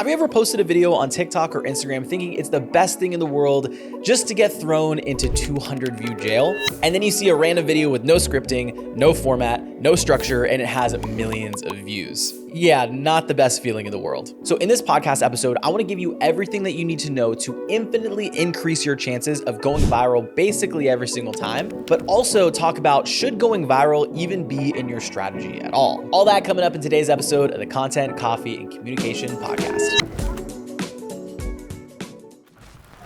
Have you ever posted a video on TikTok or Instagram thinking it's the best thing in the world just to get thrown into 200 view jail? And then you see a random video with no scripting, no format, no structure, and it has millions of views. Yeah, not the best feeling in the world. So in this podcast episode, I want to give you everything that you need to know to infinitely increase your chances of going viral basically every single time, but also talk about should going viral even be in your strategy at all. All that coming up in today's episode of the Content, Coffee, and Communication Podcast.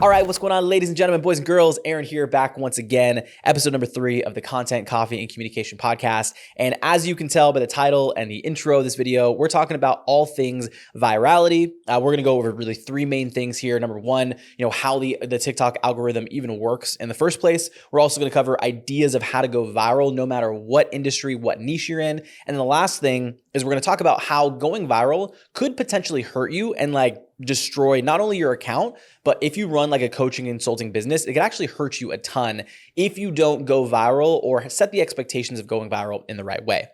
All right, what's going on, ladies and gentlemen, boys and girls? Aaron here, back once again, episode number 3 of the Content, Coffee, and Communication Podcast. And as you can tell by the title and the intro of this video, we're talking about all things virality. We're going to go over really 3 main things here. Number 1, how the TikTok algorithm even works in the first place. We're also going to cover ideas of how to go viral no matter what industry, what niche you're in. And then the last thing is we're going to talk about how going viral could potentially hurt you and destroy not only your account, but if you run like a coaching and consulting business, it can actually hurt you a ton if you don't go viral or set the expectations of going viral in the right way.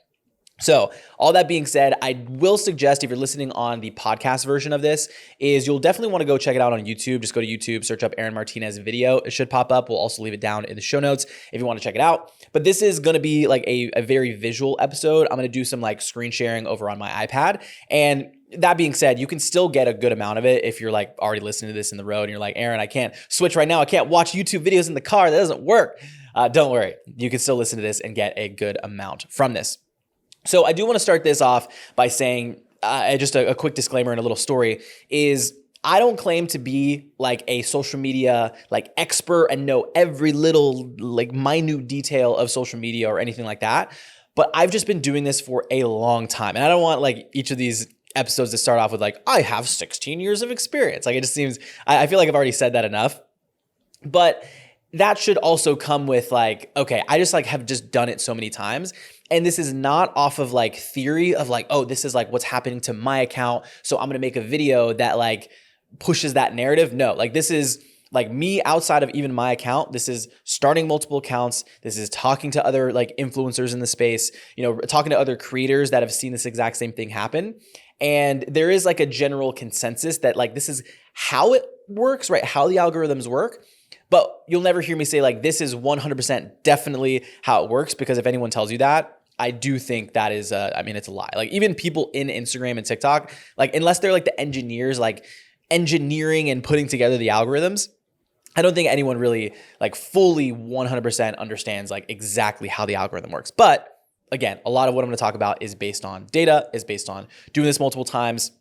So all that being said, I will suggest if you're listening on the podcast version of this is you'll definitely want to go check it out on YouTube. Just go to YouTube, search up Aaron Martinez video. It should pop up. We'll also leave it down in the show notes if you want to check it out. But this is going to be like a very visual episode. I'm going to do some screen sharing over on my iPad. And that being said, you can still get a good amount of it if you're already listening to this in the road and you're like, Aaron, I can't switch right now. I can't watch YouTube videos in the car. That doesn't work. Don't worry. You can still listen to this and get a good amount from this. So I do want to start this off by saying just a quick disclaimer and a little story is I don't claim to be a social media expert and know every little minute detail of social media or anything like that. But I've just been doing this for a long time. And I don't want each of these episodes to start off with I have 16 years of experience. It just seems, I feel like I've already said that enough. But that should also come with okay, I just have just done it so many times. And this is not off of theory of oh, this is what's happening to my account, so I'm going to make a video that pushes that narrative. No, this is me outside of even my account. This is starting multiple accounts. This is talking to other influencers in the space, talking to other creators that have seen this exact same thing happen. And there is a general consensus that this is how it works, right? How the algorithms work. But you'll never hear me say this is 100% definitely how it works, because if anyone tells you that, I do think that is, it's a lie. Even people in Instagram and TikTok, unless they're the engineers, engineering and putting together the algorithms, I don't think anyone really fully 100% understands exactly how the algorithm works. But again, a lot of what I'm going to talk about is based on data, is based on doing this multiple times.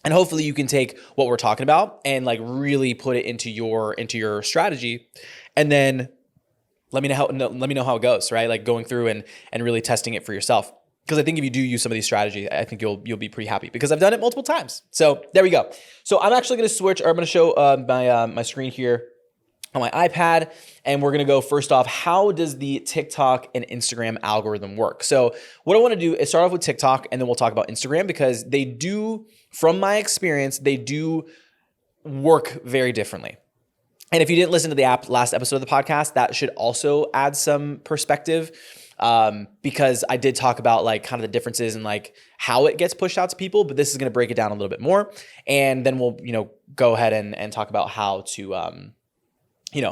And hopefully you can take what we're talking about and really put it into your strategy, and then let me know how it goes, right? Going through and really testing it for yourself. Because I think if you do use some of these strategies, I think you'll be pretty happy, because I've done it multiple times. So there we go. So I'm actually going to switch, or I'm going to show my screen here on my iPad, and we're going to go first off, how does the TikTok and Instagram algorithm work? So what I want to do is start off with TikTok, and then we'll talk about Instagram, because they do, from my experience, they do work very differently. And if you didn't listen to the last episode of the podcast, that should also add some perspective, because I did talk about kind of the differences in how it gets pushed out to people, but this is going to break it down a little bit more. And then we'll, go ahead and talk about how to,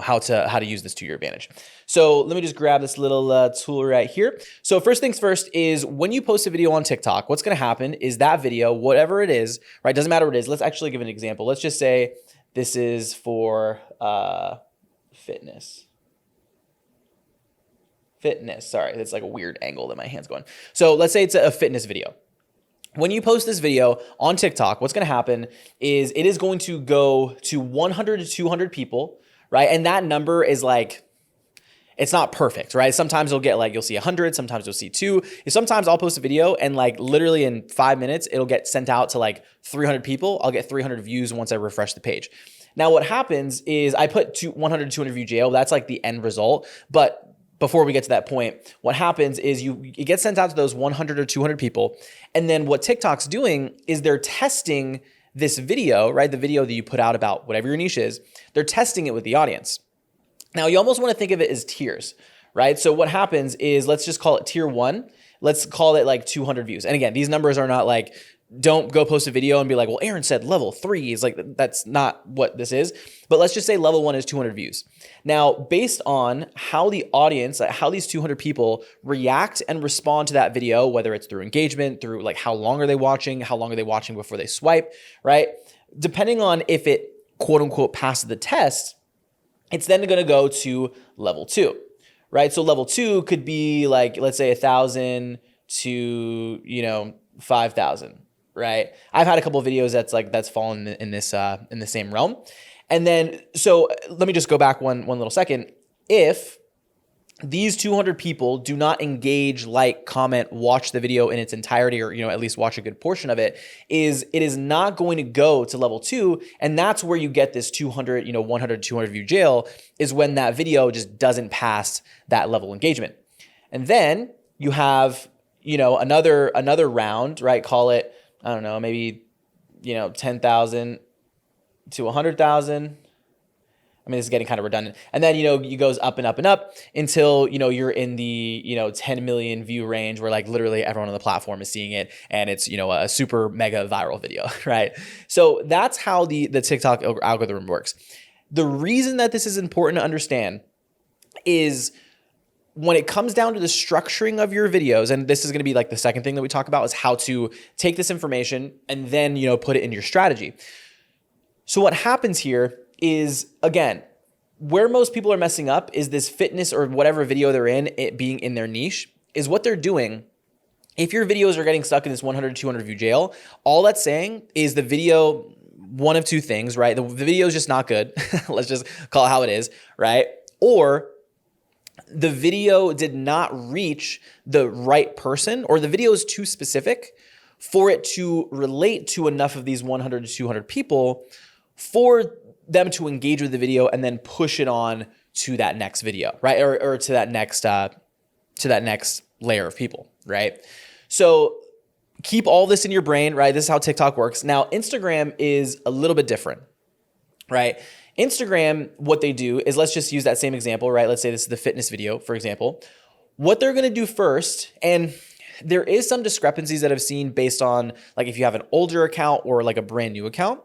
how to use this to your advantage. So let me just grab this little tool right here. So first things first is when you post a video on TikTok, what's going to happen is that video, whatever it is, right? Doesn't matter what it is. Let's actually give an example. Let's just say this is for fitness. Sorry, that's a weird angle that my hand's going. So let's say it's a fitness video. When you post this video on TikTok, what's going to happen is it is going to go to 100 to 200 people, right? And that number is it's not perfect, right? Sometimes you'll get you'll see 100, sometimes you'll see 2. Sometimes I'll post a video and literally in 5 minutes, it'll get sent out to 300 people. I'll get 300 views once I refresh the page. Now what happens is I put 100 to 200 view jail. That's the end result. But before we get to that point, what happens is it gets sent out to those 100 or 200 people. And then what TikTok's doing is they're testing this video, right? The video that you put out about whatever your niche is, they're testing it with the audience. Now, you almost want to think of it as tiers, right? So what happens is, let's just call it tier 1. Let's call it 200 views. And again, these numbers are not don't go post a video and be like, well, Aaron said level 3 is like, that's not what this is. But let's just say level 1 is 200 views. Now, based on how the audience, how these 200 people react and respond to that video, whether it's through engagement, through like how long are they watching, how long are they watching before they swipe, right? Depending on if it quote unquote passes the test, it's then going to go to level 2, right? So level 2 could be like, let's say 1,000 to, 5,000. Right. I've had a couple of videos that's fallen in the same realm. And then, so let me just go back one little second. If these 200 people do not engage, like, comment, watch the video in its entirety, or, at least watch a good portion of it is not going to go to level 2. And that's where you get this 200, 100, 200 view jail, is when that video just doesn't pass that level of engagement. And then you have, another round, right? Call it, I don't know, maybe, 10,000 to 100,000. I mean, this is getting kind of redundant. And then, it goes up and up and up until, you're in the, 10 million view range, where like literally everyone on the platform is seeing it. And it's, a super mega viral video, right? So that's how the TikTok algorithm works. The reason that this is important to understand is, when it comes down to the structuring of your videos, and this is going to be like the second thing that we talk about, is how to take this information and then, put it in your strategy. So what happens here is, again, where most people are messing up is this fitness or whatever video they're in, it being in their niche, is what they're doing. If your videos are getting stuck in this 100, 200 view jail, all that's saying is the video, one of two things, right? The video is just not good. Let's just call it how it is, right? Or the video did not reach the right person, or the video is too specific for it to relate to enough of these 100 to 200 people for them to engage with the video and then push it on to that next video, right? Or to that next layer of people, right? So keep all this in your brain, right? This is how TikTok works. Now, Instagram is a little bit different, right? Instagram, what they do is, let's just use that same example, right? Let's say this is the fitness video, for example. What they're going to do first, and there is some discrepancies that I've seen based on, like, if you have an older account or like a brand new account,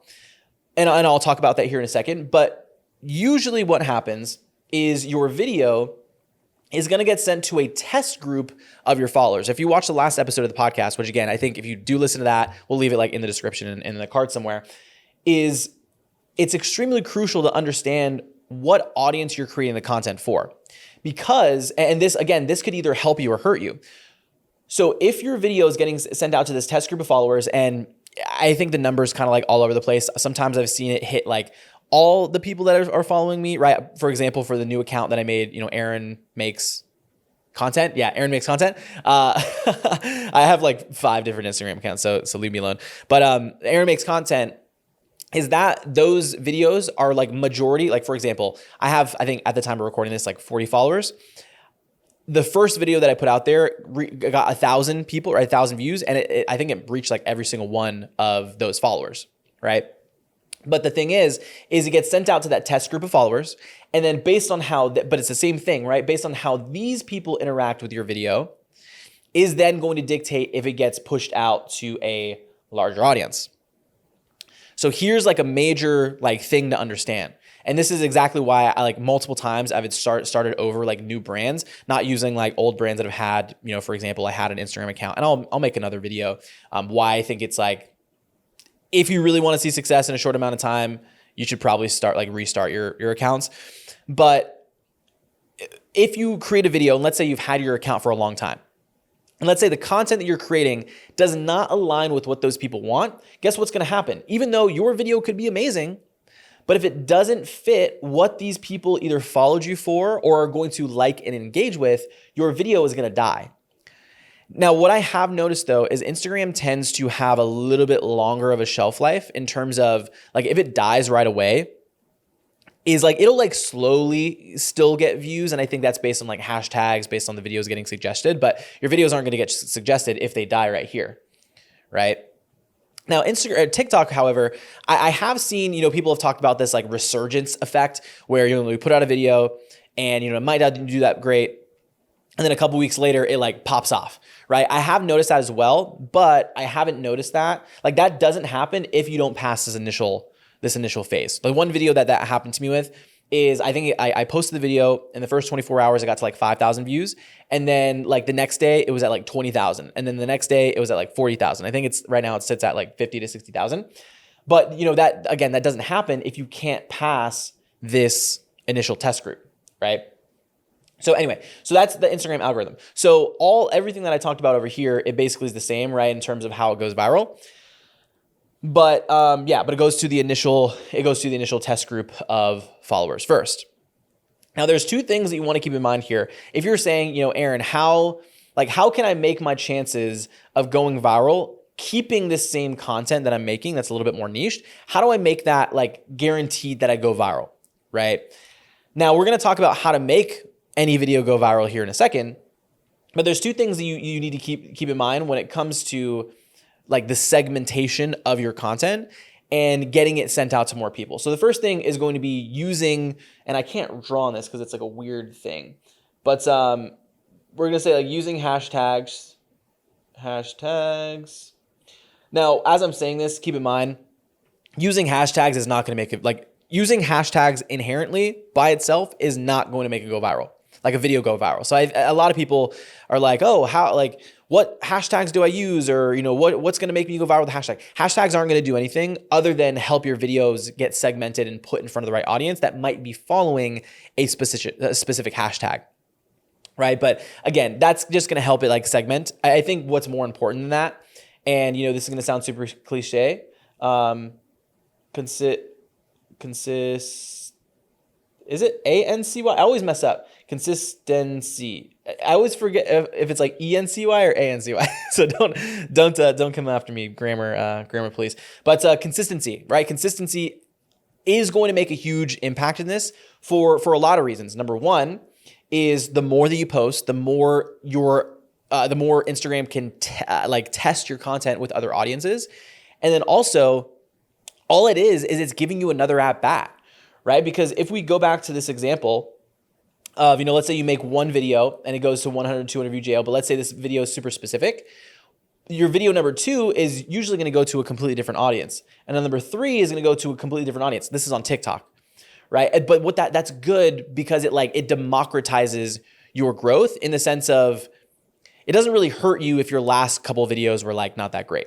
and I'll talk about that here in a second. But usually what happens is your video is going to get sent to a test group of your followers. If you watch the last episode of the podcast, which again, I think if you do listen to that, we'll leave it like in the description and in the card somewhere, is it's extremely crucial to understand what audience you're creating the content for. Because, and this, again, this could either help you or hurt you. So if your video is getting sent out to this test group of followers, and I think the number's kind of like all over the place. Sometimes I've seen it hit like all the people that are following me, right? For example, for the new account that I made, Aaron Makes Content. Yeah, Aaron Makes Content. I have like 5 different Instagram accounts, so leave me alone. But Aaron Makes Content, is that those videos are like majority, like for example, I think at the time of recording this, like 40 followers. The first video that I put out there got 1,000 people, or 1,000 views. And I think it reached like every single one of those followers, right? But the thing is it gets sent out to that test group of followers. And then based on but it's the same thing, right? Based on how these people interact with your video is then going to dictate if it gets pushed out to a larger audience. So here's like a major like thing to understand. And this is exactly why I like multiple times I've started over like new brands, not using like old brands that I've had, for example, I had an Instagram account, and I'll make another video why I think it's like, if you really want to see success in a short amount of time, you should probably restart your accounts. But if you create a video, and let's say you've had your account for a long time, and let's say the content that you're creating does not align with what those people want, guess what's going to happen? Even though your video could be amazing, but if it doesn't fit what these people either followed you for or are going to like and engage with, your video is going to die. Now, what I have noticed though is Instagram tends to have a little bit longer of a shelf life in terms of like, if it dies right away, is like it'll like slowly still get views. And I think that's based on like hashtags, based on the videos getting suggested, but your videos aren't going to get suggested if they die right here, right? Now, TikTok, however, I have seen, people have talked about this like resurgence effect where, we put out a video and, it might not do that great. and then a couple weeks later it like pops off, right? I have noticed that as well, but I haven't noticed that. Like that doesn't happen if you don't pass this initial phase. The one video that happened to me with is I think I posted the video in the first 24 hours, I got to like 5,000 views. And then like the next day it was at like 20,000. And then the next day it was at like 40,000. I think it's right now it sits at like 50 to 60,000. But you know, that again, that doesn't happen if you can't pass this initial test group, right? So anyway, so that's the Instagram algorithm. So everything that I talked about over here, it basically is the same, right? In terms of how it goes viral. But it goes to the initial test group of followers first. Now there's two things that you want to keep in mind here. If you're saying, you know, Aaron, how can I make my chances of going viral keeping this same content that I'm making that's a little bit more niche? How do I make that like guaranteed that I go viral, right? Now we're going to talk about how to make any video go viral here in a second, but there's two things that you need to keep in mind when it comes to like the segmentation of your content and getting it sent out to more people. So the first thing is going to be using, and I can't draw on this because it's like a weird thing, but we're going to say like using hashtags. Now, as I'm saying this, keep in mind, using hashtags is not going to make it, like using hashtags inherently by itself is not going to make it go viral, like a video go viral. So a lot of people are like, oh, what hashtags do I use? Or, you know, what's going to make me go viral with a hashtag? Hashtags aren't going to do anything other than help your videos get segmented and put in front of the right audience that might be following a specific hashtag, right? But again, that's just going to help it like segment. I think what's more important than that, and you know, this is going to sound super cliche, is it ANCY? I always mess up. Consistency. I always forget if it's like ENCY or ANCY. So don't come after me, grammar police. But consistency, right? Consistency is going to make a huge impact in this for a lot of reasons. Number one is the more that you post, the more Instagram can test your content with other audiences, and then also all it is it's giving you another at bat, right? Because if we go back to this example of, you know, let's say you make one video and it goes to 100, 200 view jail, but let's say this video is super specific. Your video number 2 is usually going to go to a completely different audience. And then number 3 is going to go to a completely different audience. This is on TikTok, right? But that's good because it democratizes your growth in the sense of it doesn't really hurt you if your last couple of videos were like not that great.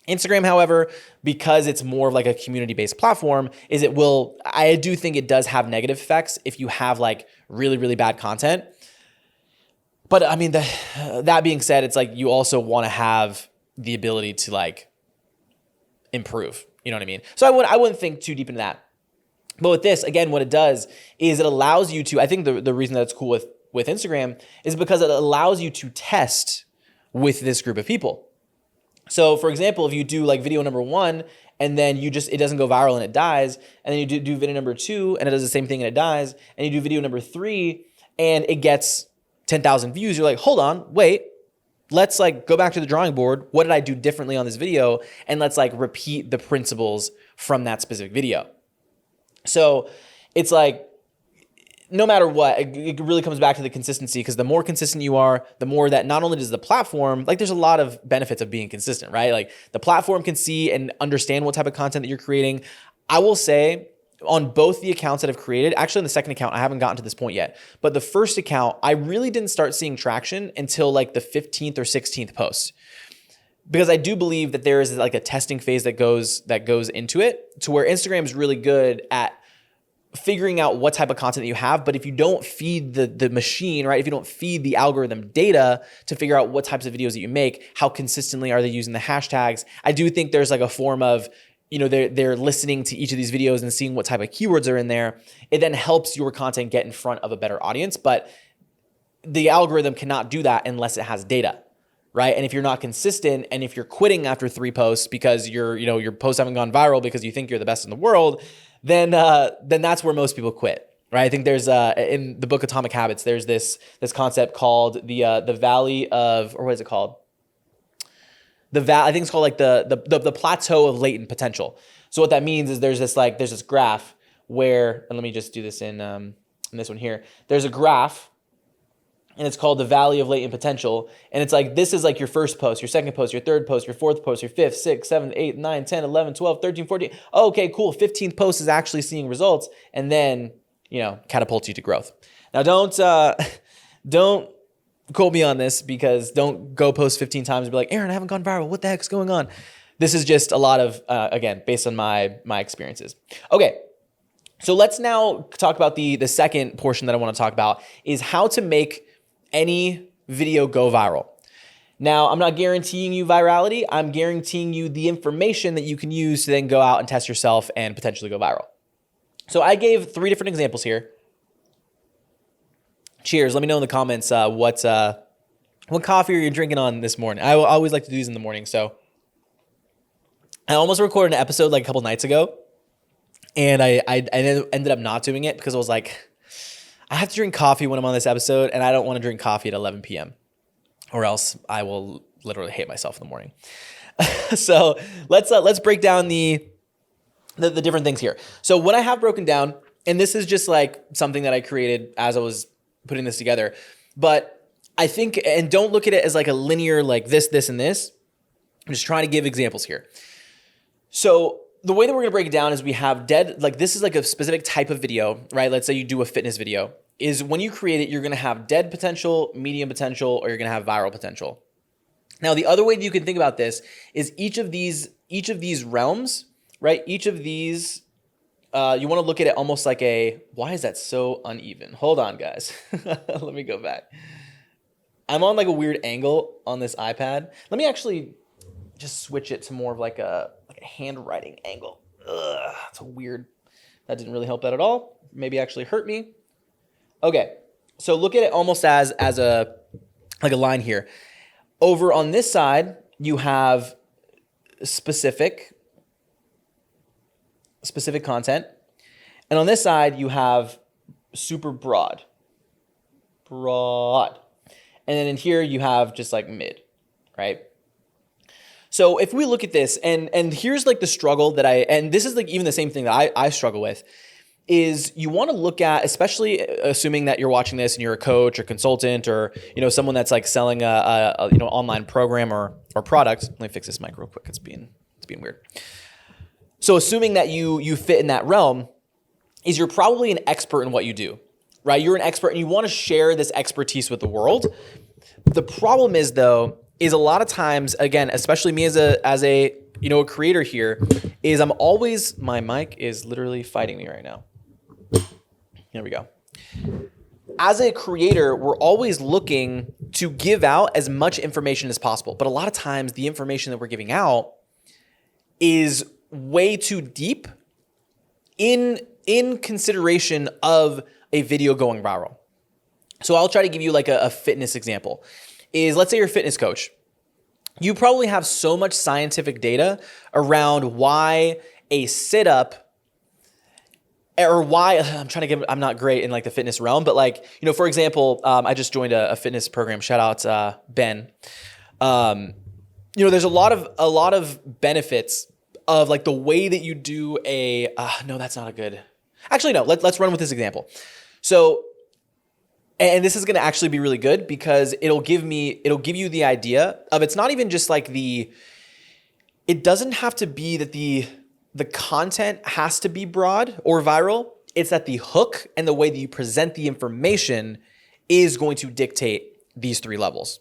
Instagram, however, because it's more of like a community-based platform, I do think it does have negative effects if you have like really, really bad content. But I mean, that being said, it's like you also want to have the ability to like improve, you know what I mean? So I wouldn't think too deep into that. But with this, again, what it does is it allows you to, I think the reason that it's cool with Instagram is because it allows you to test with this group of people. So for example, if you do like video number 1 and then it doesn't go viral and it dies, and then you do video number 2 and it does the same thing and it dies, and you do video number 3 and it gets 10,000 views, you're like, hold on, wait, let's like go back to the drawing board. What did I do differently on this video? And let's like repeat the principles from that specific video. So it's like, no matter what, it really comes back to the consistency, because the more consistent you are, the more that not only does the platform, like there's a lot of benefits of being consistent, right? Like the platform can see and understand what type of content that you're creating. I will say on both the accounts that I've created, actually on the second account, I haven't gotten to this point yet, but the first account, I really didn't start seeing traction until like the 15th or 16th post. Because I do believe that there is like a testing phase that goes into it, to where Instagram is really good at figuring out what type of content that you have. But if you don't feed the machine, right? If you don't feed the algorithm data to figure out what types of videos that you make, how consistently are they using the hashtags? I do think there's like a form of, you know, they're listening to each of these videos and seeing what type of keywords are in there. It then helps your content get in front of a better audience. But the algorithm cannot do that unless it has data, right? And if you're not consistent, and if you're quitting after 3 posts because your posts haven't gone viral because you think you're the best in the world, then that's where most people quit, right? I think there's in the book Atomic Habits, there's this concept called the Valley of, or what is it called? I think it's called like the plateau of latent potential. So what that means is there's this graph where, and let me just do this in this one here. There's a graph and it's called the Valley of Latent Potential. And it's like, this is like your first post, your second post, your third post, your fourth post, your fifth, sixth, seventh, eighth, 9, 10, 11, 12, 13, 14. Oh, okay, cool. 15th post is actually seeing results, and then, catapults you to growth. Now, don't quote me on this, because don't go post 15 times and be like, Aaron, I haven't gone viral. What the heck's going on? This is just a lot of, again, based on my experiences. Okay. So let's now talk about the second portion that I want to talk about, is how to make any video go viral. Now, I'm not guaranteeing you virality. I'm guaranteeing you the information that you can use to then go out and test yourself and potentially go viral. So I gave 3 different examples here. Cheers. Let me know in the comments what coffee are you drinking on this morning. I always like to do these in the morning. So I almost recorded an episode like a couple nights ago, and I ended up not doing it because I was like, I have to drink coffee when I'm on this episode, and I don't want to drink coffee at 11 p.m. or else I will literally hate myself in the morning. So let's break down the different things here. So what I have broken down, and this is just like something that I created as I was putting this together, but I think, and don't look at it as like a linear, like this, and this. I'm just trying to give examples here. So the way that we're going to break it down is we have like this is like a specific type of video, right? Let's say you do a fitness video. Is when you create it, you're going to have dead potential, medium potential, or you're going to have viral potential. Now, the other way that you can think about this is each of these realms, right? Each of these, you want to look at it almost like why is that so uneven? Hold on, guys. Let me go back. I'm on like a weird angle on this iPad. Let me actually just switch it to more of like a handwriting angle. It's a weird, that didn't really help that at all. Maybe actually hurt me. Okay, so look at it almost as a line here. Over on this side, you have specific content. And on this side, you have super broad. And then in here, you have just like mid, right? So if we look at this, and here's like the struggle and this is like even the same thing that I struggle with, is you want to look at, especially assuming that you're watching this and you're a coach or consultant or someone that's like selling a online program or product. Let me fix this mic real quick. It's being weird. So assuming that you fit in that realm, is you're probably an expert in what you do, right? You're an expert and you want to share this expertise with the world. The problem is though, is a lot of times, again, especially me as a creator here, is my mic is literally fighting me right now. Here we go. As a creator, we're always looking to give out as much information as possible. But a lot of times the information that we're giving out is way too deep in consideration of a video going viral. So I'll try to give you like a fitness example. Is let's say you're a fitness coach. You probably have so much scientific data around why a sit-up or why I'm not great in like the fitness realm, but like, for example, I just joined a fitness program. Shout out Ben. There's a lot of benefits of like the way that you do no, that's not a good, actually, no, let's run with this example. So, and this is going to actually be really good because it'll give you the idea of, it's not even just like it doesn't have to be that the content has to be broad or viral. It's that the hook and the way that you present the information is going to dictate these 3 levels.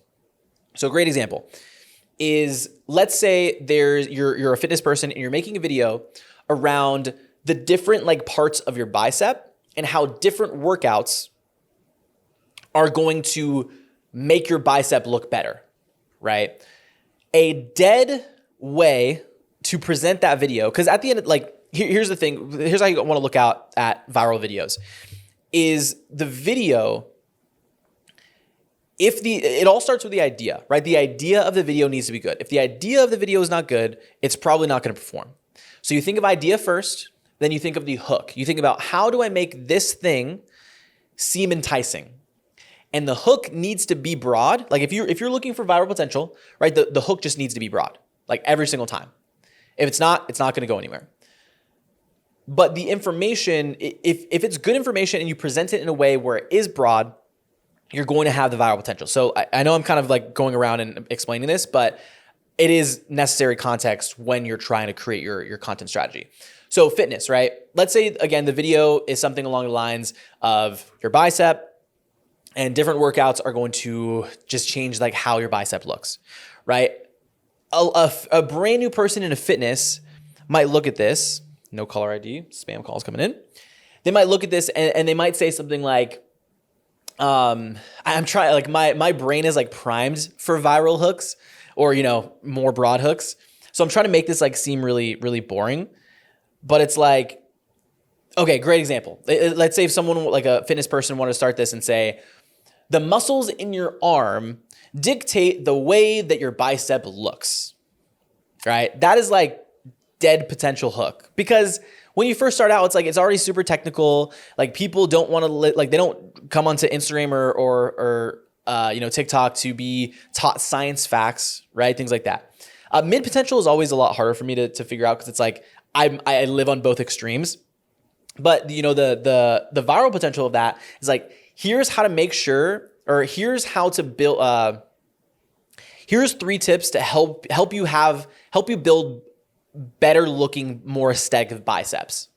So a great example is, let's say you're a fitness person and you're making a video around the different like parts of your bicep and how different workouts are going to make your bicep look better, right? A dead way to present that video, because at the end, like, here's the thing, here's how you want to look out at viral videos, is the video, it all starts with the idea, right? The idea of the video needs to be good. If the idea of the video is not good, it's probably not going to perform. So you think of idea first, then you think of the hook. You think about, how do I make this thing seem enticing? And the hook needs to be broad. Like if you're looking for viral potential, right? The hook just needs to be broad, like every single time. If it's not going to go anywhere. But the information, if it's good information and you present it in a way where it is broad, you're going to have the viral potential. So I know I'm kind of like going around and explaining this, but it is necessary context when you're trying to create your content strategy. So fitness, right? Let's say, again, the video is something along the lines of your bicep, and different workouts are going to just change like how your bicep looks, right? A brand new person into fitness might look at this, no caller ID, spam calls coming in. They might look at this and they might say something like, I'm trying, like my brain is like primed for viral hooks or, more broad hooks. So I'm trying to make this like seem really, really boring, but it's like, okay, great example. Let's say if someone like a fitness person wanted to start this and say, the muscles in your arm dictate the way that your bicep looks, right? That is like dead potential hook, because when you first start out, it's like, it's already super technical. Like people don't want to they don't come onto Instagram or TikTok to be taught science facts, right? Things like that. Mid potential is always a lot harder for me to figure out, because it's like, I live on both extremes. But the viral potential of that is like, here's how to make sure, or here's how to build, here's 3 tips to help you build better looking, more aesthetic biceps,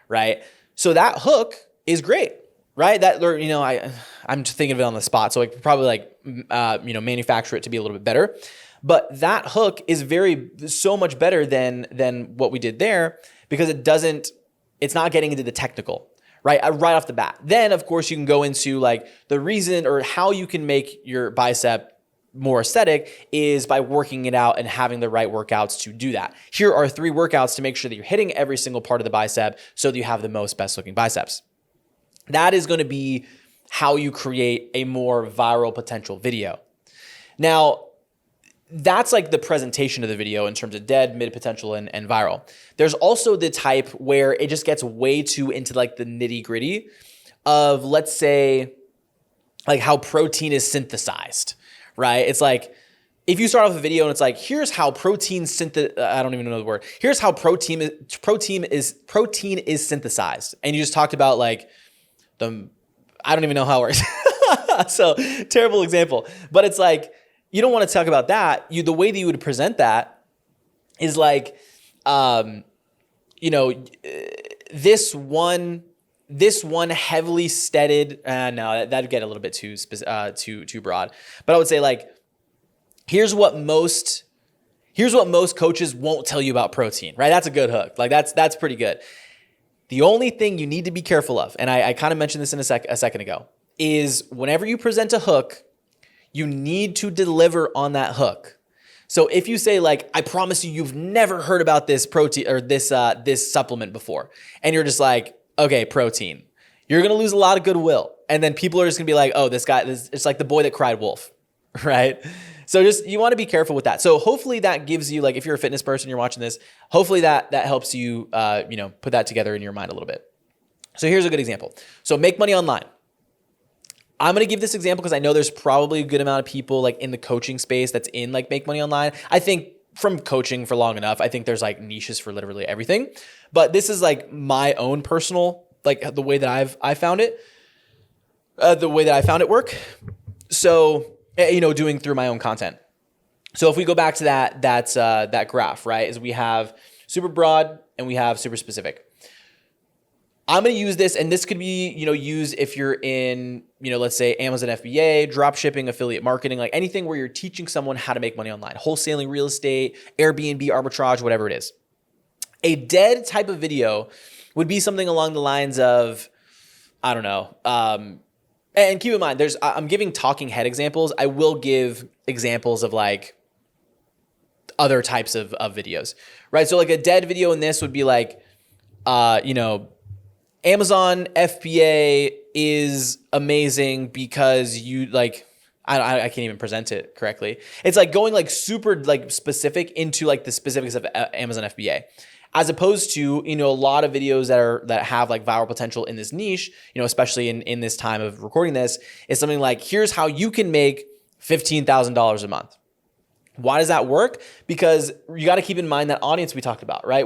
right? So that hook is great, right? I'm thinking of it on the spot, so I could probably manufacture it to be a little bit better. But that hook is so much better than what we did there, because it's not getting into the technical, right off the bat. Then, of course, you can go into like the reason or how you can make your bicep more aesthetic is by working it out and having the right workouts to do that. Here are 3 workouts to make sure that you're hitting every single part of the bicep so that you have the most best looking biceps. That is going to be how you create a more viral potential video. Now, that's like the presentation of the video in terms of dead, mid potential, and viral. There's also the type where it just gets way too into like the nitty gritty of, let's say, like how protein is synthesized, right? It's like, if you start off a video and it's like, here's how protein I don't even know the word. Here's how protein is synthesized. And you just talked about like I don't even know how it works. So terrible example, but it's like, you don't want to talk about that. The way that you would present that is like, this one heavily steaded. No, that'd get a little bit too broad. But I would say like, here's what most coaches won't tell you about protein, right? That's a good hook. Like that's pretty good. The only thing you need to be careful of, and I kind of mentioned this in a second ago, is whenever you present a hook, you need to deliver on that hook. So if you say like, I promise you've never heard about this protein or this supplement before, and you're just like, okay, protein, you're going to lose a lot of goodwill. And then people are just going to be like, oh, it's like the boy that cried wolf, right? So you want to be careful with that. So hopefully that gives you, like, if you're a fitness person, you're watching this, hopefully that helps you, put that together in your mind a little bit. So here's a good example. So make money online. I'm going to give this example because I know there's probably a good amount of people like in the coaching space that's in like make money online. I think from coaching for long enough, I think there's like niches for literally everything, but this is like my own personal, like the way that I found it, work. So, doing through my own content. So if we go back to that graph, right, is we have super broad and we have super specific. I'm going to use this, and this could be, used if you're in, let's say Amazon FBA, drop shipping, affiliate marketing, like anything where you're teaching someone how to make money online, wholesaling real estate, Airbnb arbitrage, whatever it is. A dead type of video would be something along the lines of, I don't know. And keep in mind, I'm giving talking head examples. I will give examples of like other types of videos, right? So like a dead video in this would be like, Amazon FBA is amazing because you like, I can't even present it correctly. It's like going like super like specific into like the specifics of Amazon FBA, as opposed to, a lot of videos that have like viral potential in this niche, especially in this time of recording this, is something like, here's how you can make $15,000 a month. Why does that work? Because you got to keep in mind that audience we talked about, right?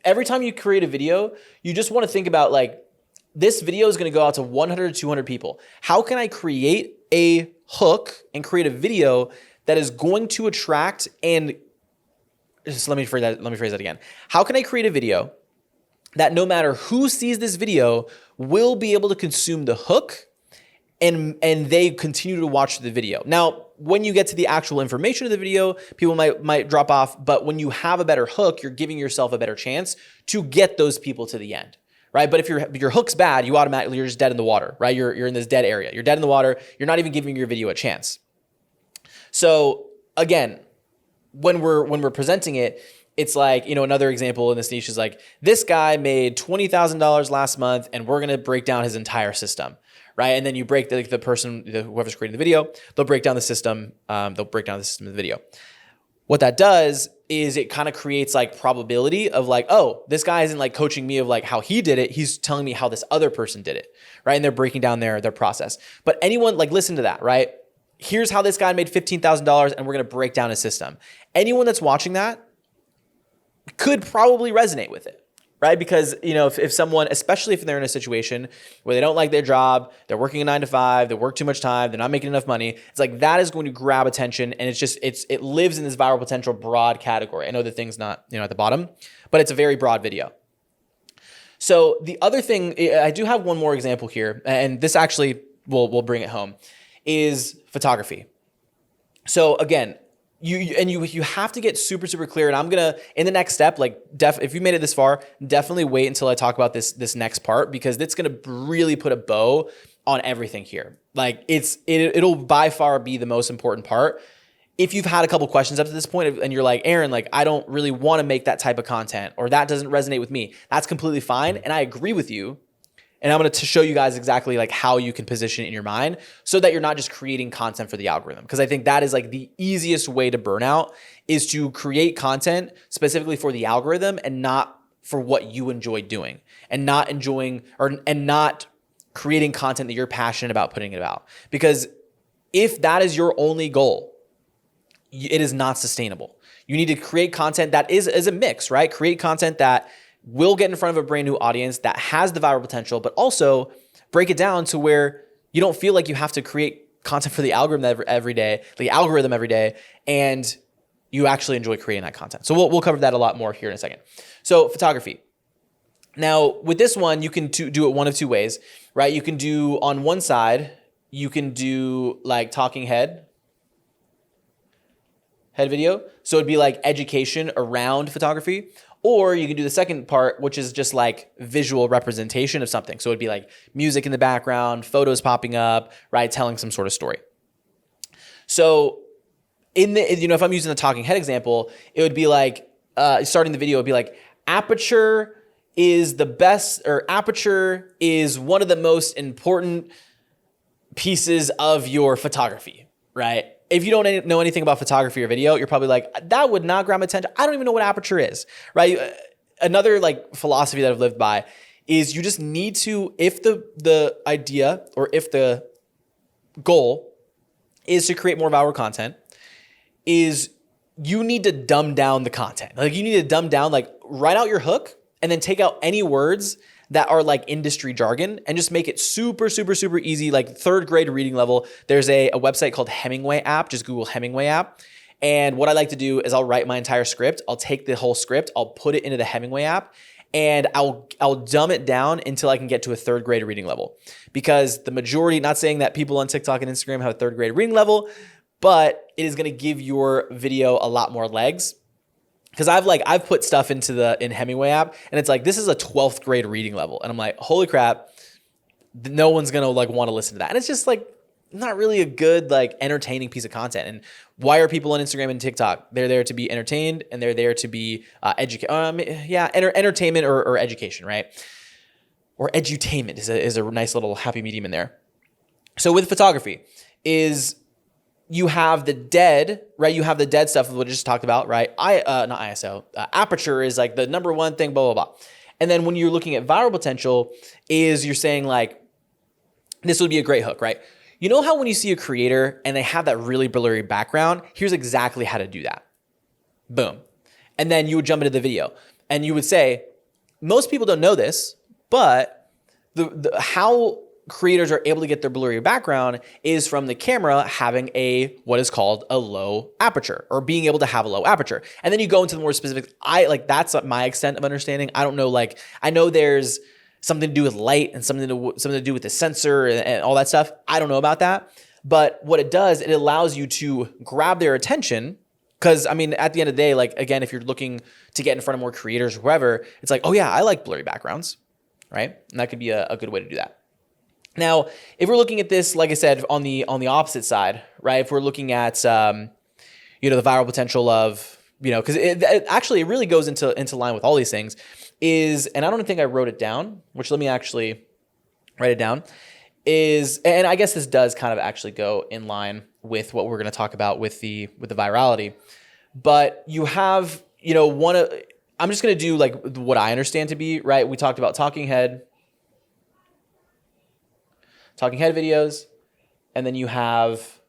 Every time you create a video, you just want to think about like, this video is going to go out to 100 to 200 people. How can I create a hook and create a video that is going to attract and just let me phrase that again. How can I create a video that no matter who sees this video will be able to consume the hook and they continue to watch the video? Now, when you get to the actual information of the video, people might drop off, but when you have a better hook, you're giving yourself a better chance to get those people to the end, right? But if your hook's bad, you're just dead in the water, right? You're in this dead area. You're dead in the water. You're not even giving your video a chance. So again, when we're presenting it, it's like, another example in this niche is like, this guy made $20,000 last month and we're going to break down his entire system, right? And then you break the person, whoever's creating the video, they'll break down the system. They'll break down the system of the video. What that does is it kind of creates like probability of like, oh, this guy isn't like coaching me of like how he did it. He's telling me how this other person did it, right? And they're breaking down their process. But anyone like, listen to that, right? Here's how this guy made $15,000 and we're going to break down his system. Anyone that's watching that could probably resonate with it, right? Because, if someone, especially if they're in a situation where they don't like their job, they're working a 9 to 5, they work too much time, they're not making enough money, it's like that is going to grab attention. And it lives in this viral potential broad category. I know the thing's not, at the bottom, but it's a very broad video. So the other thing, I do have one more example here, and this actually will bring it home, is photography. So again, you have to get super, super clear. And I'm going to, in the next step, if you made it this far, definitely wait until I talk about this next part, because it's going to really put a bow on everything here. Like it'll by far be the most important part. If you've had a couple questions up to this point and you're like, Aaron, like, I don't really want to make that type of content, or that doesn't resonate with me, that's completely fine. And I agree with you. And I'm going to show you guys exactly like how you can position it in your mind so that you're not just creating content for the algorithm. Because I think that is like the easiest way to burn out, is to create content specifically for the algorithm and not for what you enjoy doing, and not creating content that you're passionate about putting it out. Because if that is your only goal, it is not sustainable. You need to create content that is a mix, right? Create content that will get in front of a brand new audience that has the viral potential, but also break it down to where you don't feel like you have to create content for the algorithm every day, and you actually enjoy creating that content. So we'll cover that a lot more here in a second. So photography. Now with this one, you can do it one of two ways, right? You can do, on one side, you can do like talking head video. So it'd be like education around photography. Or you can do the second part, which is just like visual representation of something. So it'd be like music in the background, photos popping up, right? Telling some sort of story. So if I'm using the talking head example, it would be like, starting the video would be like, aperture is the best, or aperture is one of the most important pieces of your photography, right? If you don't know anything about photography or video, you're probably like, that would not grab my attention. I don't even know what aperture is, right? Another like philosophy that I've lived by is you just need to, if the idea or if the goal is to create more viral content, is you need to dumb down the content. Like you need to dumb down, like write out your hook and then take out any words that are like industry jargon and just make it super, super, super easy, like third grade reading level. There's a website called Hemingway app. Just Google Hemingway app. And what I like to do is I'll write my entire script. I'll take the whole script, I'll put it into the Hemingway app, and I'll dumb it down until I can get to a third grade reading level. Because the majority, not saying that people on TikTok and Instagram have a third grade reading level, but it is going to give your video a lot more legs. Because I've put stuff in Hemingway app, and it's like, this is a 12th grade reading level. And I'm like, holy crap, no one's going to like want to listen to that. And it's just like not really a good, like entertaining piece of content. And why are people on Instagram and TikTok? They're there to be entertained, and they're there to be entertainment or education, right? Or edutainment is a nice little happy medium in there. So with photography is, you have the dead, right? You have the dead stuff of what I just talked about, right? Not ISO. Aperture is like the number one thing, blah, blah, blah. And then when you're looking at viral potential, is you're saying like, this would be a great hook, right? You know how when you see a creator and they have that really blurry background, here's exactly how to do that. Boom. And then you would jump into the video and you would say, most people don't know this, but how creators are able to get their blurry background is from the camera having what is called a low aperture, or being able to have a low aperture. And then you go into the more specific, that's my extent of understanding. I don't know, I know there's something to do with light and something to do with the sensor and all that stuff. I don't know about that. But what it does, it allows you to grab their attention. Because, I mean, at the end of the day, again, if you're looking to get in front of more creators or whoever, it's like, oh yeah, I like blurry backgrounds, right? And that could be a good way to do that. Now, if we're looking at this, like I said, on the opposite side, right? If we're looking at, the viral potential of, because it really goes into line with all these things, and I don't think I wrote it down, which let me actually write it down, and I guess this does kind of actually go in line with what we're going to talk about with the virality, but you have, I'm just going to do what I understand to be, right? We talked about talking head videos, and then you have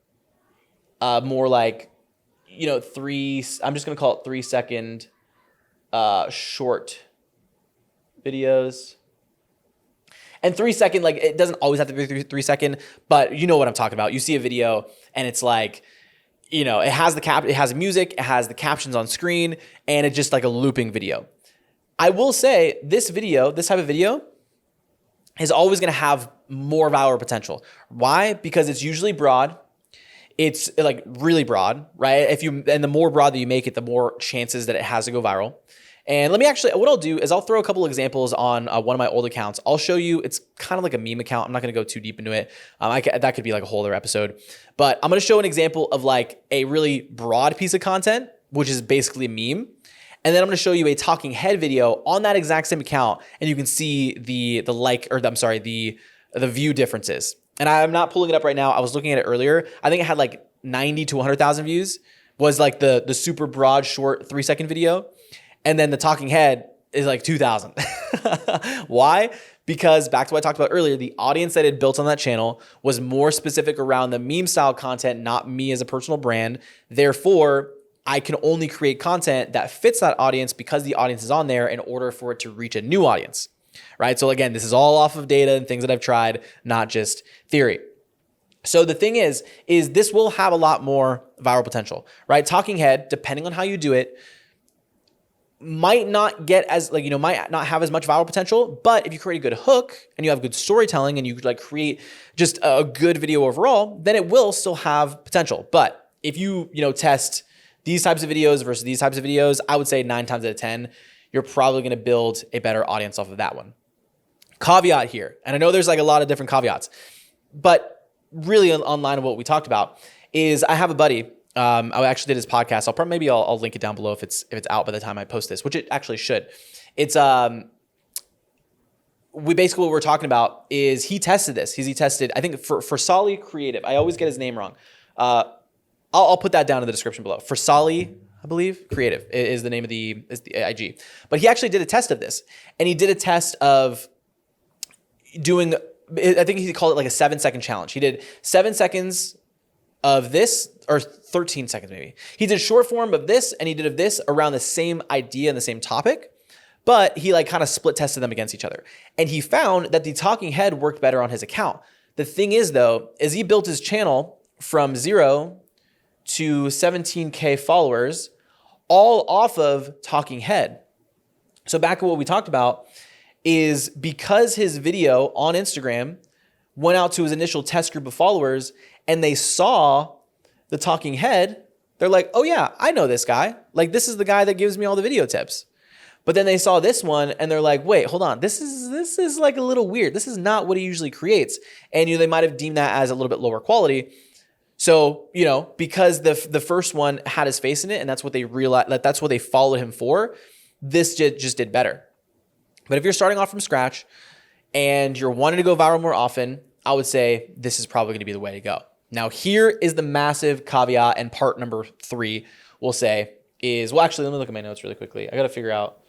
more I'm just going to call it 3 second short videos. And 3 second, it doesn't always have to be 3 second, but you know what I'm talking about. You see a video and it's it has it has music, it has the captions on screen, and it's just like a looping video. I will say this type of video is always going to have more viral potential. Why? Because it's usually broad. It's really broad, right? And the more broad that you make it, the more chances that it has to go viral. And what I'll do is I'll throw a couple of examples on one of my old accounts. I'll show you, it's kind of like a meme account. I'm not going to go too deep into it. That could be a whole other episode, but I'm going to show an example of a really broad piece of content, which is basically a meme. And then I'm going to show you a talking head video on that exact same account, and you can see the view differences. And I'm not pulling it up right now. I was looking at it earlier. I think it had 90 to 100,000 views. Was the super broad short 3 second video, and then the talking head is 2,000. Why? Because back to what I talked about earlier, the audience that had built on that channel was more specific around the meme style content, not me as a personal brand. Therefore, I can only create content that fits that audience because the audience is on there in order for it to reach a new audience, right? So again, this is all off of data and things that I've tried, not just theory. So the thing is this will have a lot more viral potential, right? Talking head, depending on how you do it, might not get as might not have as much viral potential, but if you create a good hook and you have good storytelling and you create just a good video overall, then it will still have potential. But if you test these types of videos versus these types of videos, I would say 9 times out of 10, you're probably going to build a better audience off of that one. Caveat here, and I know there's a lot of different caveats, but really on line of what we talked about is I have a buddy. I actually did his podcast. I'll link it down below if it's out by the time I post this, which it actually should. It's what we're talking about is he tested this. He tested, I think for Solly Creative. I always get his name wrong. I'll put that down in the description below. For Solly, I believe, Creative is the name of the IG. But he actually did a test of this, and he did a test of doing, I think he called it a 7 second challenge. He did 7 seconds of this, or 13 seconds maybe. He did short form of this, and he did of this around the same idea and the same topic, but he kind of split tested them against each other. And he found that the talking head worked better on his account. The thing is though, is he built his channel from 0 to 17K followers all off of talking head. So back to what we talked about is because his video on Instagram went out to his initial test group of followers and they saw the talking head, they're like, oh yeah, I know this guy. This is the guy that gives me all the video tips. But then they saw this one and they're like, wait, hold on. This is a little weird. This is not what he usually creates. And they might have deemed that as a little bit lower quality. So, because the first one had his face in it and that's what they realized, that's what they followed him for, this just did better. But if you're starting off from scratch and you're wanting to go viral more often, I would say this is probably going to be the way to go. Now, here is the massive caveat, and part number 3 we'll say is, well, actually, let me look at my notes really quickly. I got to figure out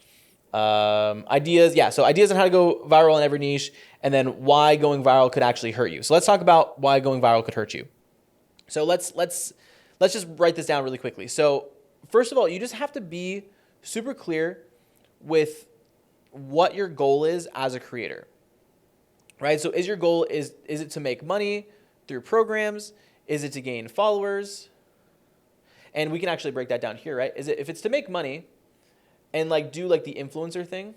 ideas. Yeah, so ideas on how to go viral in every niche, and then why going viral could actually hurt you. So let's talk about why going viral could hurt you. So let's just write this down really quickly. So first of all, you just have to be super clear with what your goal is as a creator, right? So is your goal, is it to make money through programs? Is it to gain followers? And we can actually break that down here, right? If it's to make money and like do like the influencer thing,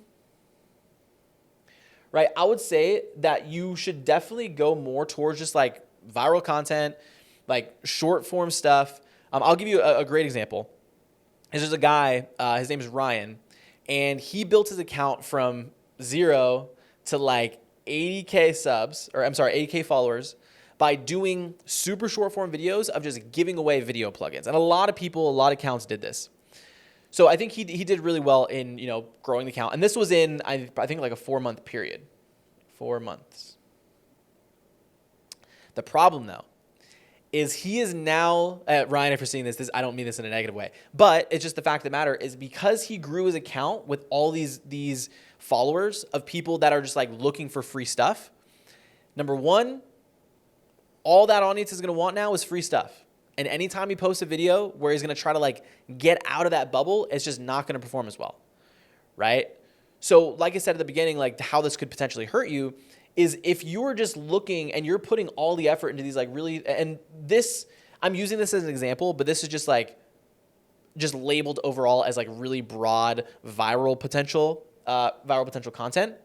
right? I would say that you should definitely go more towards just like viral content, like short form stuff. I'll give you a great example. There's a guy, his name is Ryan, and he built his account from 0 to like 80K subs, or I'm sorry, 80K followers by doing super short form videos of just giving away video plugins. And a lot of people, a lot of accounts did this. So I think he did really well in, growing the account. And this was in, I think like a 4-month period. 4 months. The problem though, is he is now, Ryan, if you're seeing this, I don't mean this in a negative way, but it's just the fact of the matter is because he grew his account with all these followers of people that are just like looking for free stuff. Number one, all that audience is going to want now is free stuff. And anytime he posts a video where he's going to try to like get out of that bubble, it's just not going to perform as well, right? So like I said at the beginning, like how this could potentially hurt you is if you're just looking and you're putting all the effort into these like really, and this, I'm using this as an example, but this is just like, just labeled overall as like really broad viral potential content,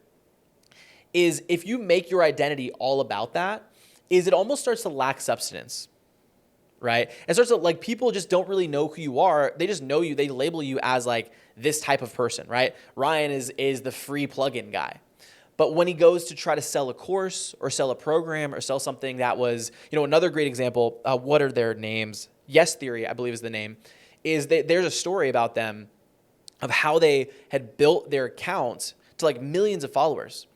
is if you make your identity all about that, is it almost starts to lack substance, right? It starts to like, people just don't really know who you are. They just know you, they label you as like this type of person, right? Ryan is the free plugin guy. But when he goes to try to sell a course or sell a program or sell something that was, another great example, what are their names? Yes Theory, I believe is the name, there's a story about them of how they had built their account to like millions of followers.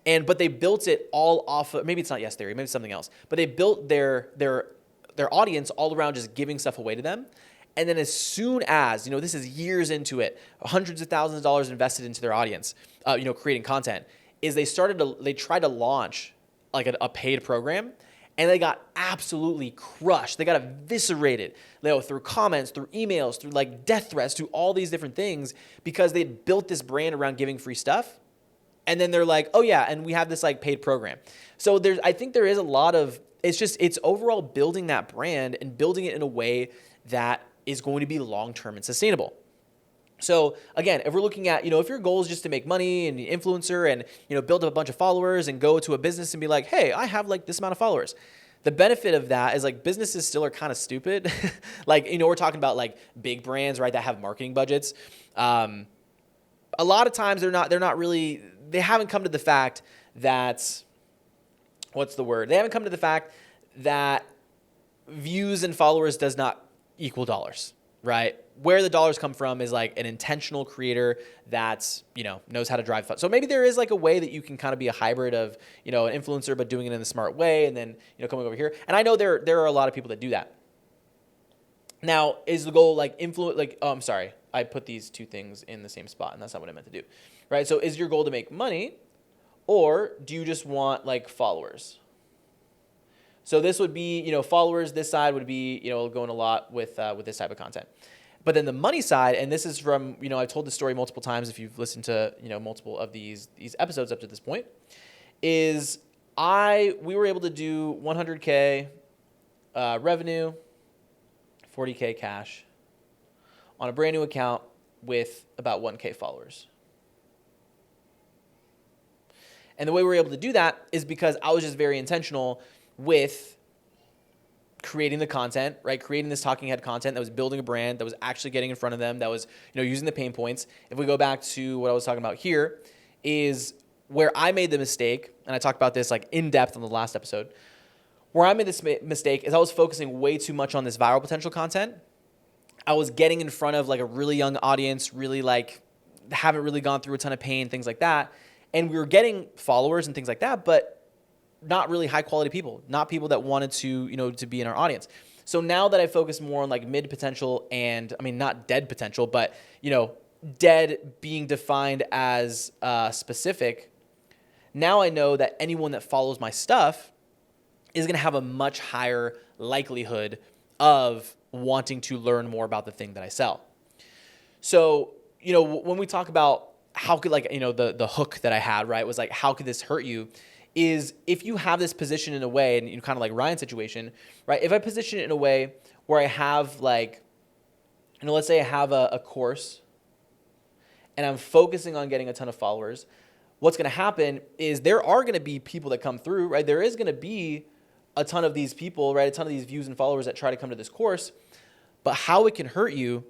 But they built it all off of, maybe it's not Yes Theory, maybe it's something else, but they built their audience all around just giving stuff away to them. And then as soon as, this is years into it, hundreds of thousands of dollars invested into their audience, creating content, is they tried to launch like a paid program, and they got absolutely crushed. They got eviscerated, through comments, through emails, through like death threats, through all these different things, because they had built this brand around giving free stuff. And then they're like, oh yeah, and we have this like paid program. So I think there is a lot of, it's overall building that brand and building it in a way that is going to be long-term and sustainable. So again, if we're looking at, if your goal is just to make money and influencer and, build up a bunch of followers and go to a business and be like, hey, I have like this amount of followers. The benefit of that is like businesses still are kind of stupid. Like, we're talking about like big brands, right, that have marketing budgets. A lot of times they haven't come to the fact that, They haven't come to the fact that views and followers does not equal dollars, right? Where the dollars come from is like an intentional creator that's, knows how to drive fun. So maybe there is like a way that you can kind of be a hybrid of, an influencer, but doing it in a smart way. And then, coming over here. And I know there are a lot of people that do that. Now, is the goal like I'm sorry. I put these two things in the same spot and that's not what I meant to do, right? So is your goal to make money or do you just want like followers? So this would be, followers, this side would be, going a lot with this type of content. But then the money side, and this is from, I've told this story multiple times if you've listened to, multiple of these episodes up to this point, is we were able to do 100K revenue, 40K cash on a brand new account with about 1K followers. And the way we were able to do that is because I was just very intentional with creating the content, right? Creating this talking head content that was building a brand, that was actually getting in front of them, that was, using the pain points. If we go back to what I was talking about here, is where I made the mistake, and I talked about this like in depth on the last episode, where I made this mistake is I was focusing way too much on this viral potential content. I was getting in front of like a really young audience, really like haven't really gone through a ton of pain, things like that. And we were getting followers and things like that, but not really high quality people, not people that wanted to, to be in our audience. So now that I focus more on like mid potential and not dead potential, but, dead being defined as specific, now I know that anyone that follows my stuff is going to have a much higher likelihood of wanting to learn more about the thing that I sell. So, when we talk about how could the hook that I had, right, was like, how could this hurt you? is if you have this position in a way, and kind of like Ryan's situation, right? If I position it in a way where I have like, let's say I have a course and I'm focusing on getting a ton of followers, what's going to happen is there are going to be people that come through, right? There is going to be a ton of these people, right? A ton of these views and followers that try to come to this course. But how it can hurt you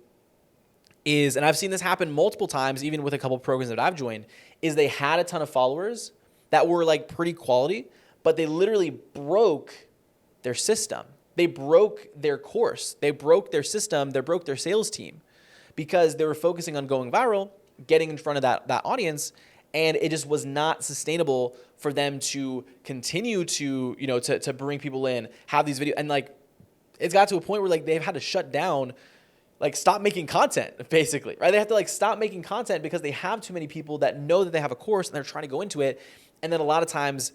is, and I've seen this happen multiple times, even with a couple of programs that I've joined, is they had a ton of followers that were like pretty quality, but they literally broke their system. They broke their course. They broke their system. They broke their sales team because they were focusing on going viral, getting in front of that audience, and it just was not sustainable for them to continue to, to bring people in, have these videos. And like, it's got to a point where like they've had to shut down, like stop making content basically, right? They have to like stop making content because they have too many people that know that they have a course and they're trying to go into it. And then a lot of times,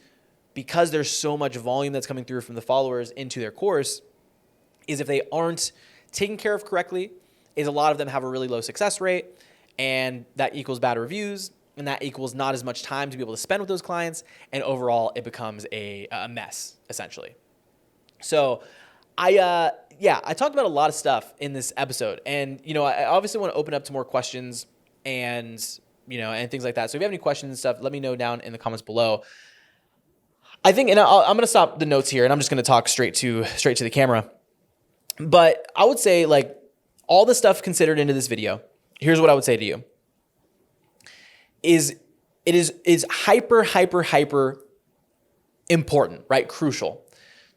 because there's so much volume that's coming through from the followers into their course, is if they aren't taken care of correctly, is a lot of them have a really low success rate, and that equals bad reviews, and that equals not as much time to be able to spend with those clients, and overall it becomes a mess essentially. So I talked about a lot of stuff in this episode, and I obviously want to open up to more questions and and things like that. So if you have any questions and stuff, let me know down in the comments below. I think, and I'm going to stop the notes here, and I'm just going to talk straight to the camera. But I would say, like, all the stuff considered into this video, here's what I would say to you. Is hyper important, right? Crucial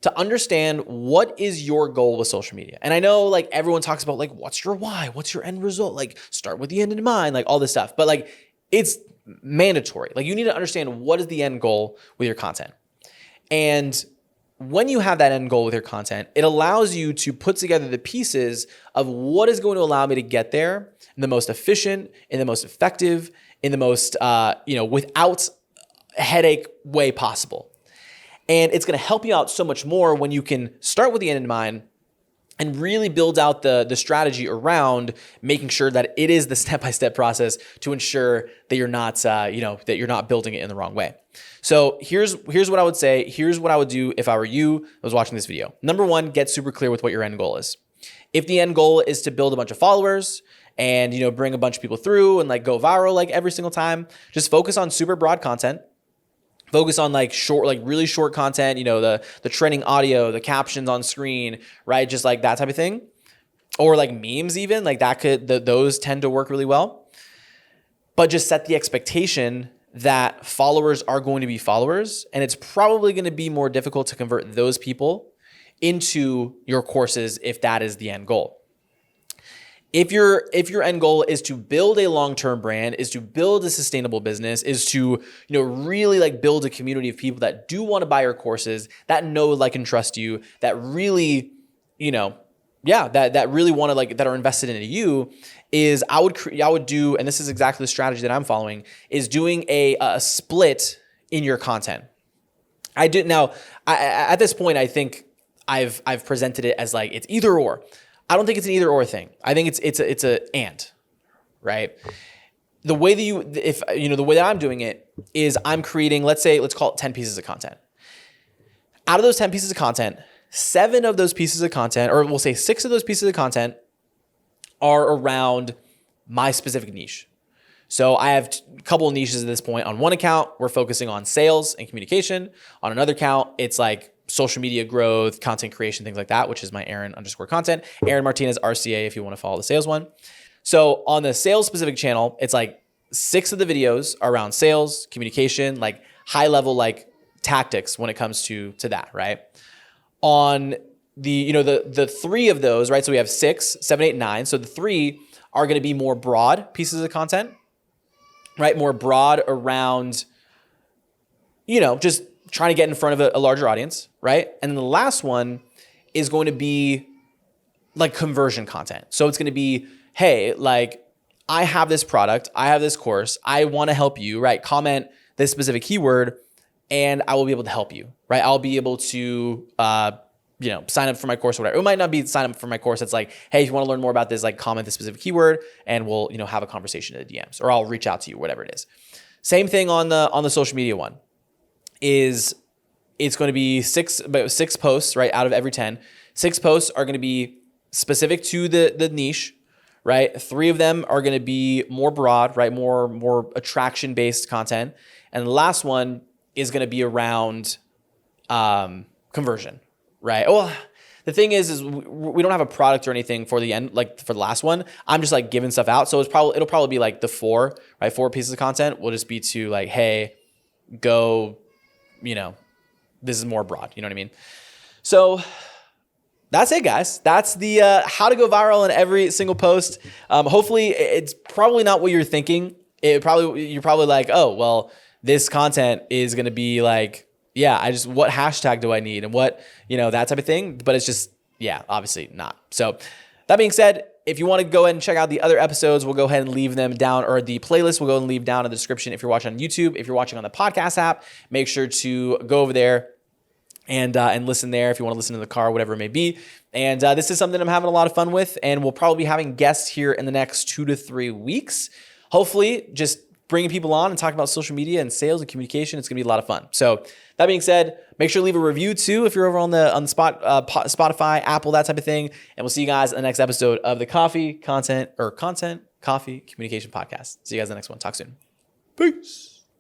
to understand what is your goal with social media. And I know like everyone talks about like, what's your why? What's your end result? Like start with the end in mind, like all this stuff. But like it's mandatory. Like you need to understand what is the end goal with your content. And when you have that end goal with your content, it allows you to put together the pieces of what is going to allow me to get there in the most efficient, in the most effective, in the most, without headache way possible. And it's going to help you out so much more when you can start with the end in mind and really build out the strategy around making sure that it is the step-by-step process to ensure that you're not, that you're not building it in the wrong way. So here's what I would say. Here's what I would do if I were you that was watching this video. Number one, get super clear with what your end goal is. If the end goal is to build a bunch of followers and, bring a bunch of people through and like go viral like every single time, just focus on super broad content. Focus on like short, like really short content, the trending audio, the captions on screen, right? Just like that type of thing. Or like memes even, like those tend to work really well. But just set the expectation that followers are going to be followers, and it's probably going to be more difficult to convert those people into your courses if that is the end goal. If your end goal is to build a long-term brand, is to build a sustainable business, is to, really like build a community of people that do want to buy your courses, that know, like, and trust you, that really, that really want to like, that are invested in you, is I would do, and this is exactly the strategy that I'm following, is doing a split in your content. I do now. At this point, I think I've presented it as like it's either or. I don't think it's an either or thing. I think it's a and, right? The way that the way that I'm doing it is I'm creating, let's call it 10 pieces of content. Out of those 10 pieces of content, 7 of those pieces of content, or we'll say 6 of those pieces of content are around my specific niche. So I have a couple of niches at this point. On one account, we're focusing on sales and communication. On another account, it's like social media growth, content creation, things like that, which is my Aaron_content. Aaron Martinez RCA if you want to follow the sales one. So on the sales specific channel, it's like 6 of the videos are around sales, communication, like high level like tactics when it comes to that, right? On the 3 of those, right? So we have 6, 7, 8, 9. So the 3 are going to be more broad pieces of content, right? More broad around, just trying to get in front of a larger audience, right? And then the last one is going to be like conversion content. So it's going to be, hey, like I have this product, I have this course, I want to help you, right? Comment this specific keyword and I will be able to help you, right? I'll be able to, sign up for my course or whatever. It might not be sign up for my course. It's like, hey, if you want to learn more about this, like comment this specific keyword and we'll, have a conversation in the DMs, or I'll reach out to you, whatever it is. Same thing on the social media one. is it's going to be about six posts, right? Out of every 10, 6 posts are going to be specific to the niche, right? 3 of them are going to be more broad, right? More attraction based content. And the last one is going to be around conversion, right? Well, the thing is we don't have a product or anything for the end, like for the last one. I'm just like giving stuff out. So it'll probably be like the 4, right? 4 pieces of content will just be to like, hey, go, this is more broad. You know what I mean? So that's it, guys. That's the how to go viral in every single post. Hopefully it's probably not what you're thinking. You're probably like, oh, well, this content is going to be like, yeah, what hashtag do I need? And what, that type of thing. But it's just, yeah, obviously not. So that being said, if you want to go ahead and check out the other episodes, we'll go ahead and leave them down, or the playlist we'll go and leave down in the description. If you're watching on YouTube, if you're watching on the podcast app, make sure to go over there and listen there if you want to listen in the car, whatever it may be. And this is something I'm having a lot of fun with, and we'll probably be having guests here in the next 2 to 3 weeks. Hopefully, just bringing people on and talking about social media and sales and communication. It's going to be a lot of fun. So that being said, make sure to leave a review too if you're over on the Spotify, Apple, that type of thing. And we'll see you guys in the next episode of the Coffee Communication Podcast. See you guys in the next one. Talk soon. Peace.